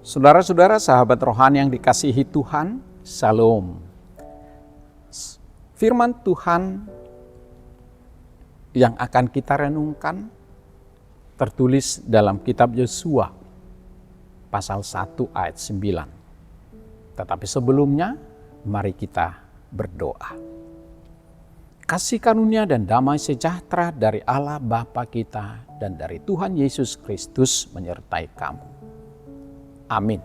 Saudara-saudara, sahabat rohani yang dikasihi Tuhan, Shalom. Firman Tuhan yang akan kita renungkan tertulis dalam kitab Yosua pasal 1 ayat 9. Tetapi sebelumnya, mari kita berdoa. Kasih karunia dan damai sejahtera dari Allah Bapa kita dan dari Tuhan Yesus Kristus menyertai kamu. Amin.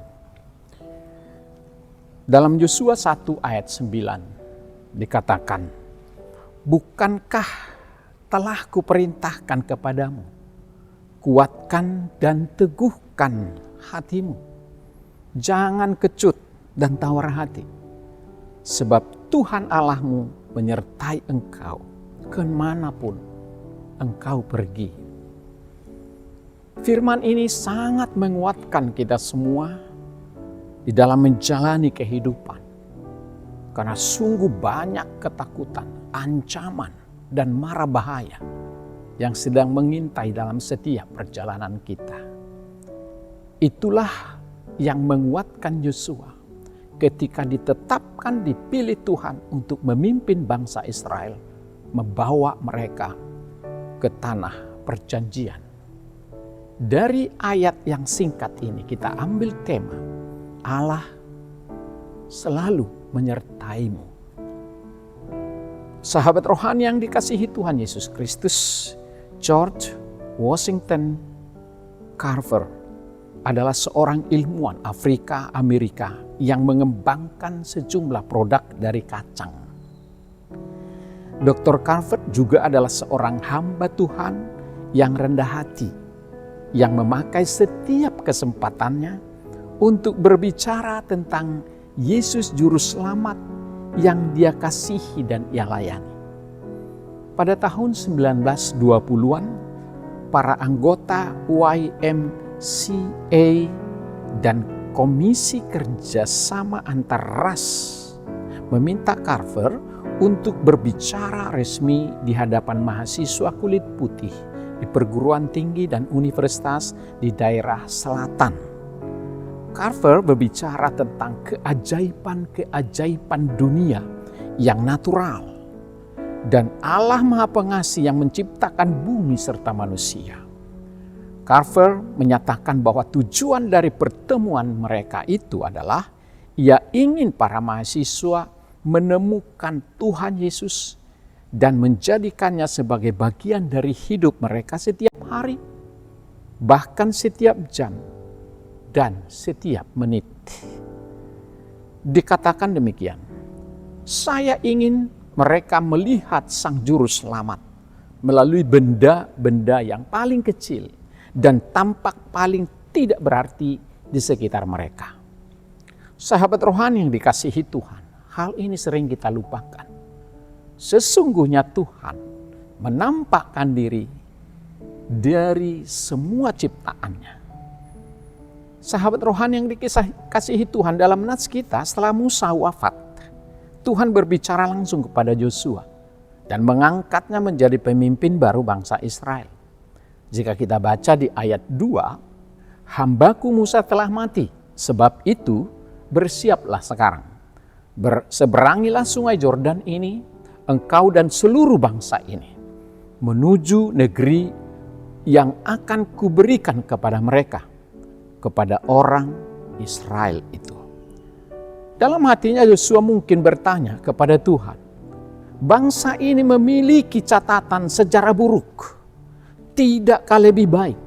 Dalam Yosua 1 ayat 9 dikatakan, bukankah telah kuperintahkan kepadamu, kuatkan dan teguhkan hatimu, jangan kecut dan tawar hati, sebab Tuhan Allahmu menyertai engkau kemanapun engkau pergi. Firman ini sangat menguatkan kita semua di dalam menjalani kehidupan. Karena sungguh banyak ketakutan, ancaman, dan mara bahaya yang sedang mengintai dalam setiap perjalanan kita. Itulah yang menguatkan Yosua ketika ditetapkan dipilih Tuhan untuk memimpin bangsa Israel, membawa mereka ke tanah perjanjian. Dari ayat yang singkat ini kita ambil tema, Allah selalu menyertaimu. Sahabat rohani yang dikasihi Tuhan Yesus Kristus, George Washington Carver adalah seorang ilmuwan Afrika Amerika yang mengembangkan sejumlah produk dari kacang. Dr. Carver juga adalah seorang hamba Tuhan yang rendah hati, yang memakai setiap kesempatannya untuk berbicara tentang Yesus Juru Selamat yang dia kasihi dan ia layani. Pada tahun 1920-an, para anggota YMCA dan Komisi Kerjasama Antar Ras meminta Carver untuk berbicara resmi di hadapan mahasiswa kulit putih di perguruan tinggi dan universitas di daerah selatan. Carver berbicara tentang keajaiban-keajaiban dunia yang natural dan Allah Maha Pengasih yang menciptakan bumi serta manusia. Carver menyatakan bahwa tujuan dari pertemuan mereka itu adalah ia ingin para mahasiswa menemukan Tuhan Yesus dan menjadikannya sebagai bagian dari hidup mereka setiap hari, bahkan setiap jam, dan setiap menit. Dikatakan demikian, saya ingin mereka melihat Sang Juru Selamat melalui benda-benda yang paling kecil dan tampak paling tidak berarti di sekitar mereka. Sahabat rohani yang dikasihi Tuhan, hal ini sering kita lupakan. Sesungguhnya Tuhan menampakkan diri dari semua ciptaannya. Sahabat rohani yang dikasihi Tuhan, dalam nats kita setelah Musa wafat, Tuhan berbicara langsung kepada Yosua dan mengangkatnya menjadi pemimpin baru bangsa Israel. Jika kita baca di ayat 2, hambaku Musa telah mati, sebab itu bersiaplah sekarang. Seberangilah sungai Yordan ini, engkau dan seluruh bangsa ini, menuju negeri yang akan kuberikan kepada mereka, kepada orang Israel itu. Dalam hatinya Yosua mungkin bertanya kepada Tuhan, bangsa ini memiliki catatan sejarah buruk. Tidakkah lebih baik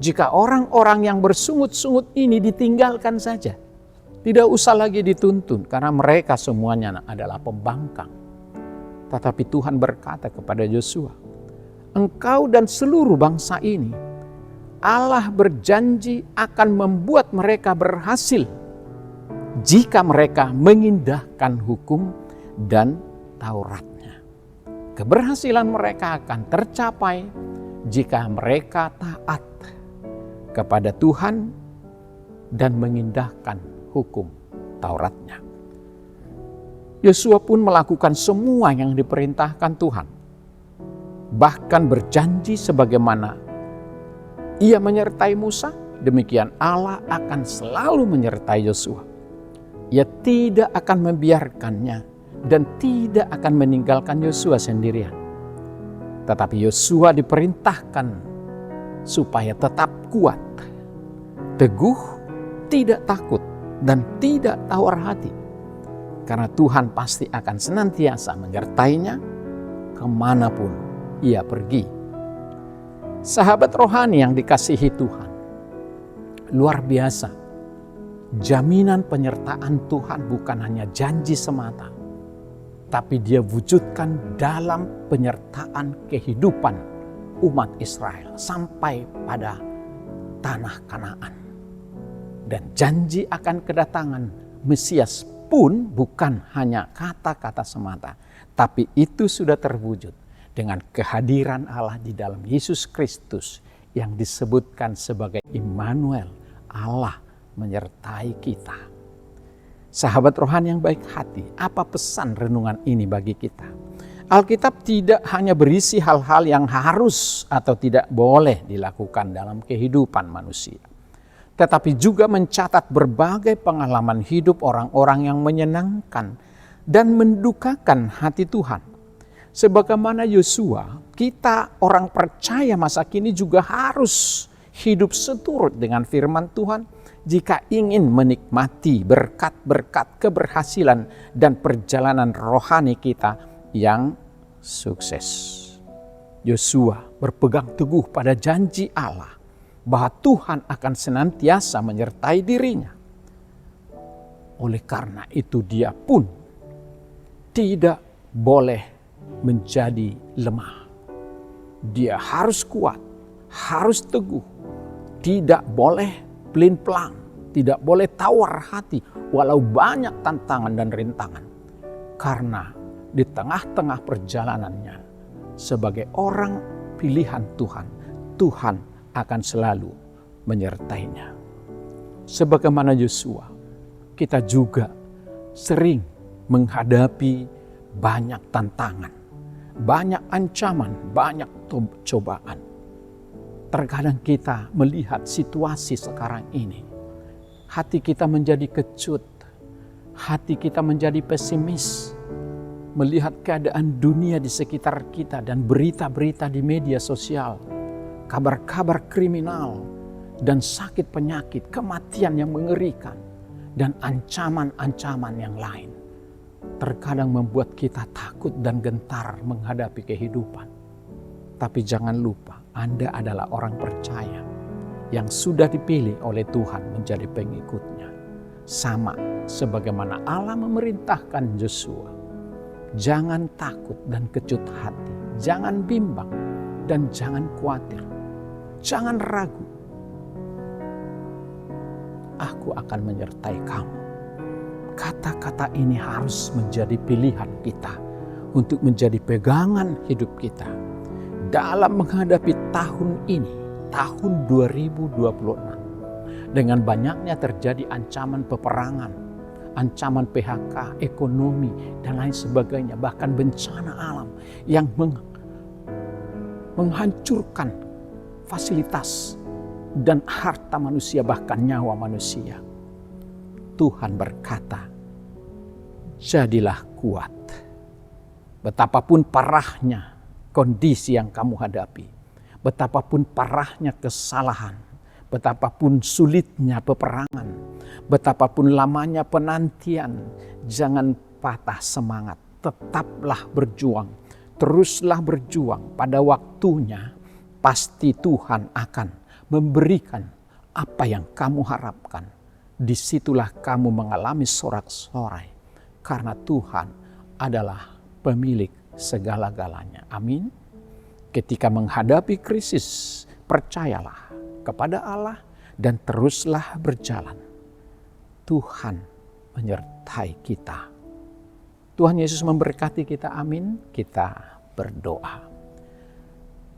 jika orang-orang yang bersungut-sungut ini ditinggalkan saja? Tidak usah lagi dituntun karena mereka semuanya adalah pembangkang. Tetapi Tuhan berkata kepada Yosua, engkau dan seluruh bangsa ini, Allah berjanji akan membuat mereka berhasil jika mereka mengindahkan hukum dan Tauratnya. Keberhasilan mereka akan tercapai jika mereka taat kepada Tuhan dan mengindahkan hukum Tauratnya. Yosua pun melakukan semua yang diperintahkan Tuhan. Bahkan berjanji sebagaimana ia menyertai Musa, demikian Allah akan selalu menyertai Yosua. Ia tidak akan membiarkannya dan tidak akan meninggalkan Yosua sendirian. Tetapi Yosua diperintahkan supaya tetap kuat, teguh, tidak takut, dan tidak tawar hati. Karena Tuhan pasti akan senantiasa menyertainya kemanapun ia pergi. Sahabat rohani yang dikasihi Tuhan, luar biasa. Jaminan penyertaan Tuhan bukan hanya janji semata, tapi Dia wujudkan dalam penyertaan kehidupan umat Israel sampai pada tanah Kanaan. Dan janji akan kedatangan Mesias pun bukan hanya kata-kata semata, tapi itu sudah terwujud dengan kehadiran Allah di dalam Yesus Kristus yang disebutkan sebagai Immanuel, Allah menyertai kita. Sahabat rohani yang baik hati, apa pesan renungan ini bagi kita? Alkitab tidak hanya berisi hal-hal yang harus atau tidak boleh dilakukan dalam kehidupan manusia, tetapi juga mencatat berbagai pengalaman hidup orang-orang yang menyenangkan dan mendukakan hati Tuhan. Sebagaimana Yosua, kita orang percaya masa kini juga harus hidup seturut dengan firman Tuhan jika ingin menikmati berkat-berkat keberhasilan dan perjalanan rohani kita yang sukses. Yosua berpegang teguh pada janji Allah bahwa Tuhan akan senantiasa menyertai dirinya. Oleh karena itu dia pun tidak boleh menjadi lemah. Dia harus kuat, harus teguh, tidak boleh pelin-pelan, tidak boleh tawar hati walau banyak tantangan dan rintangan. Karena di tengah-tengah perjalanannya sebagai orang pilihan Tuhan, Tuhan akan selalu menyertainya. Sebagaimana Yosua, kita juga sering menghadapi banyak tantangan, banyak ancaman, banyak cobaan. Terkadang kita melihat situasi sekarang ini, hati kita menjadi kecut, hati kita menjadi pesimis, melihat keadaan dunia di sekitar kita dan berita-berita di media sosial, kabar-kabar kriminal dan sakit penyakit, kematian yang mengerikan, dan ancaman-ancaman yang lain. Terkadang membuat kita takut dan gentar menghadapi kehidupan. Tapi jangan lupa, Anda adalah orang percaya yang sudah dipilih oleh Tuhan menjadi pengikutnya. Sama sebagaimana Allah memerintahkan Yosua. Jangan takut dan kecut hati, jangan bimbang dan jangan khawatir. Jangan ragu. Aku akan menyertai kamu. Kata-kata ini harus menjadi pilihan kita untuk menjadi pegangan hidup kita dalam menghadapi tahun ini, tahun 2026. Dengan banyaknya terjadi ancaman peperangan, ancaman PHK, ekonomi, dan lain sebagainya. Bahkan bencana alam yang menghancurkan fasilitas dan harta manusia, bahkan nyawa manusia. Tuhan berkata, jadilah kuat. Betapapun parahnya kondisi yang kamu hadapi, betapapun parahnya kesalahan, betapapun sulitnya peperangan, betapapun lamanya penantian, jangan patah semangat, tetaplah berjuang, teruslah berjuang. Pada waktunya pasti Tuhan akan memberikan apa yang kamu harapkan. Disitulah kamu mengalami sorak-sorai, karena Tuhan adalah pemilik segala-galanya. Amin. Ketika menghadapi krisis, percayalah kepada Allah dan teruslah berjalan. Tuhan menyertai kita. Tuhan Yesus memberkati kita. Amin. Kita berdoa.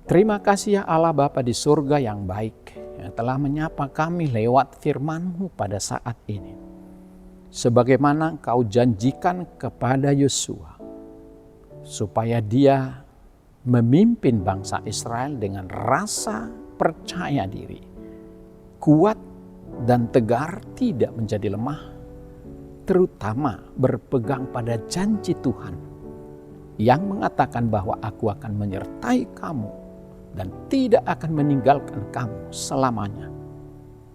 Terima kasih ya Allah Bapa di surga yang baik, yang telah menyapa kami lewat firman-Mu pada saat ini. Sebagaimana Engkau janjikan kepada Yosua, supaya dia memimpin bangsa Israel dengan rasa percaya diri, kuat dan tegar, tidak menjadi lemah, terutama berpegang pada janji Tuhan yang mengatakan bahwa aku akan menyertai kamu dan tidak akan meninggalkan kamu selamanya.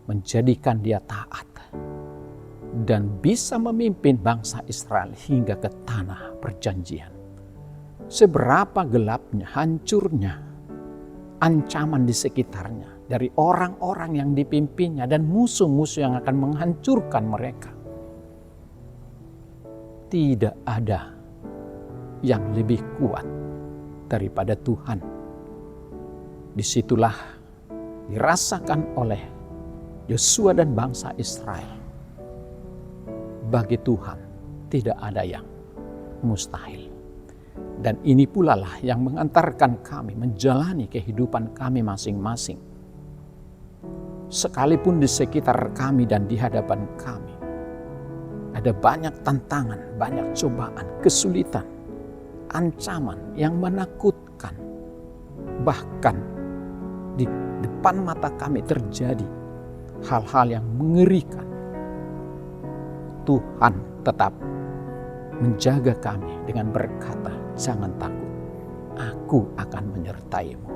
Menjadikan dia taat dan bisa memimpin bangsa Israel hingga ke tanah perjanjian. Seberapa gelapnya, hancurnya ancaman di sekitarnya dari orang-orang yang dipimpinnya dan musuh-musuh yang akan menghancurkan mereka. Tidak ada yang lebih kuat daripada Tuhan. Disitulah dirasakan oleh Yosua dan bangsa Israel. Bagi Tuhan tidak ada yang mustahil. Dan ini pula lah yang mengantarkan kami menjalani kehidupan kami masing-masing. Sekalipun di sekitar kami dan di hadapan kami ada banyak tantangan, banyak cobaan, kesulitan, ancaman yang menakutkan. Bahkan di depan mata kami terjadi hal-hal yang mengerikan. Tuhan tetap menjaga kami dengan berkata, jangan takut, aku akan menyertaimu.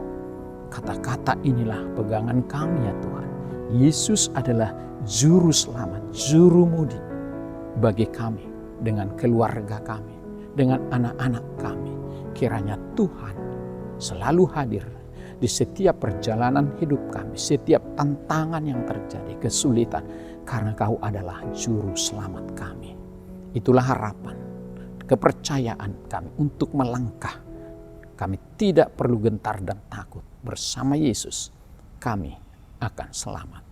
Kata-kata inilah pegangan kami ya Tuhan. Yesus adalah juru selamat, juru mudi bagi kami, dengan keluarga kami, dengan anak-anak kami. Kiranya Tuhan selalu hadir di setiap perjalanan hidup kami, setiap tantangan yang terjadi, kesulitan, karena Kau adalah juru selamat kami. Itulah harapan, kepercayaan kami untuk melangkah. Kami tidak perlu gentar dan takut. Bersama Yesus kami akan selamat.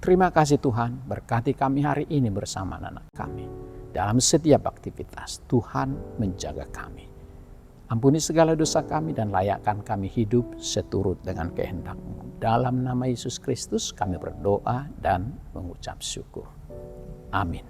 Terima kasih Tuhan, berkati kami hari ini bersama anak kami. Dalam setiap aktivitas, Tuhan menjaga kami. Ampuni segala dosa kami dan layakkan kami hidup seturut dengan kehendak-Mu. Dalam nama Yesus Kristus kami berdoa dan mengucap syukur. Amin.